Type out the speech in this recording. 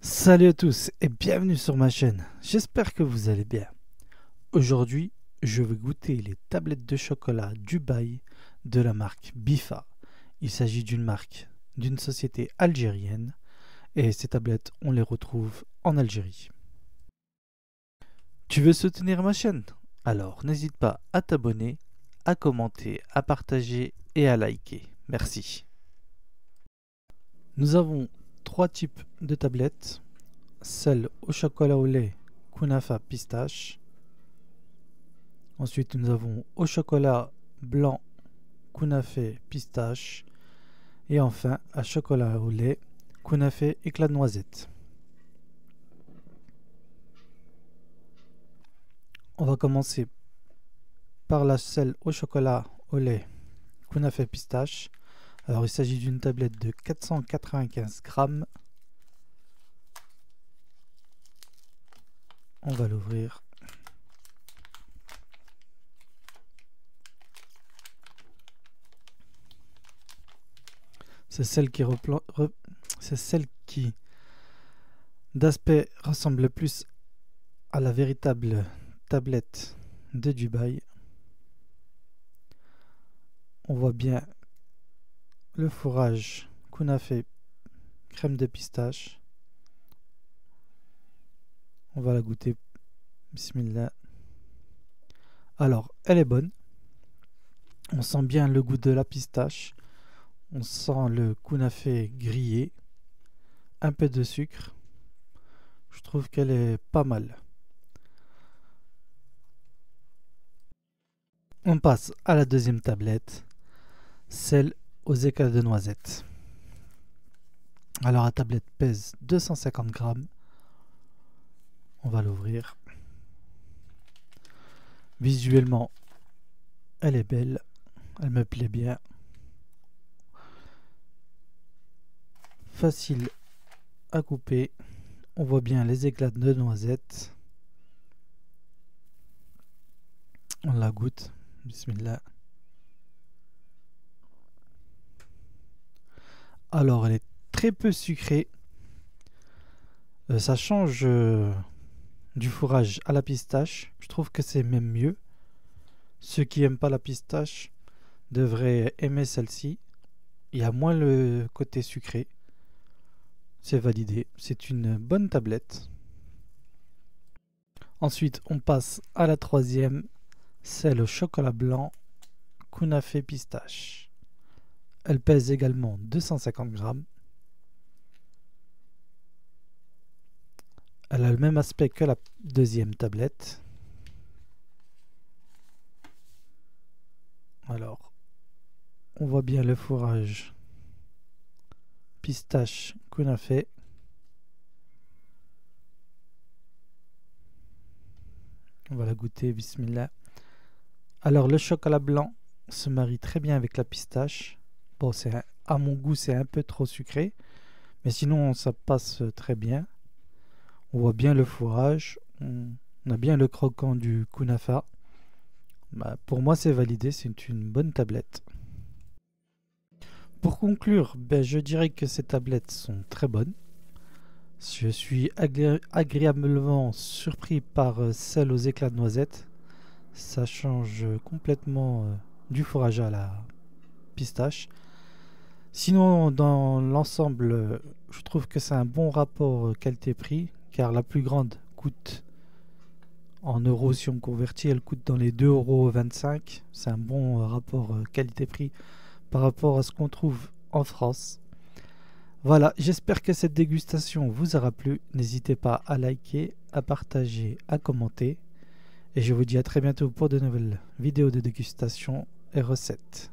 Salut à tous et bienvenue sur ma chaîne, j'espère que vous allez bien. Aujourd'hui, je vais goûter les tablettes de chocolat Dubaï de la marque Bifa. Il s'agit d'une marque d'une société algérienne et ces tablettes, on les retrouve en Algérie. Tu veux soutenir ma chaîne? Alors n'hésite pas à t'abonner, à commenter, à partager et à liker. Merci. Nous avons trois types de tablettes. Celle au chocolat au lait Kunafa pistache. Ensuite, nous avons au chocolat blanc Kunafé pistache. Et enfin, à chocolat au lait Kunafé éclat de noisette. On va commencer par la celle au chocolat au lait Kunafé pistache. Alors, il s'agit d'une tablette de 495 grammes. On va l'ouvrir. C'est celle qui d'aspect ressemble plus à la véritable tablette de Dubaï. On voit bien le fourrage Kunafé crème de pistache. On va la goûter. Bismillah. Alors, elle est bonne. On sent bien le goût de la pistache. On sent le Kunafé grillé. Un peu de sucre. Je trouve qu'elle est pas mal. On passe à la deuxième tablette. Celle aux éclats de noisette. Alors la tablette pèse 250 grammes. On va l'ouvrir. Visuellement, elle est belle. Elle me plaît bien. Facile à couper. On voit bien les éclats de noisette. On la goûte. Bismillah. Alors, elle est très peu sucrée. Ça change du fourrage à la pistache. Je trouve que c'est même mieux. Ceux qui n'aiment pas la pistache devraient aimer celle-ci. Il y a moins le côté sucré. C'est validé. C'est une bonne tablette. Ensuite, on passe à la troisième. Celle au chocolat blanc Kunafé pistache. Elle pèse également 250 grammes. Elle a le même aspect que la deuxième tablette. Alors, on voit bien le fourrage pistache Kunafé. On va la goûter, bismillah. Alors, le chocolat blanc se marie très bien avec la pistache. Bon, à mon goût, c'est un peu trop sucré. Mais sinon, ça passe très bien. On voit bien le fourrage. On a bien le croquant du Kunafa. Pour moi, c'est validé. C'est une bonne tablette. Pour conclure, je dirais que ces tablettes sont très bonnes. Je suis agréablement surpris par celle aux éclats de noisette. Ça change complètement du fourrage à la pistache. Sinon, dans l'ensemble, je trouve que c'est un bon rapport qualité-prix, car la plus grande coûte, en euros si on convertit, elle coûte dans les 2,25 €. C'est un bon rapport qualité-prix par rapport à ce qu'on trouve en France. Voilà, j'espère que cette dégustation vous aura plu. N'hésitez pas à liker, à partager, à commenter. Et je vous dis à très bientôt pour de nouvelles vidéos de dégustation et recettes.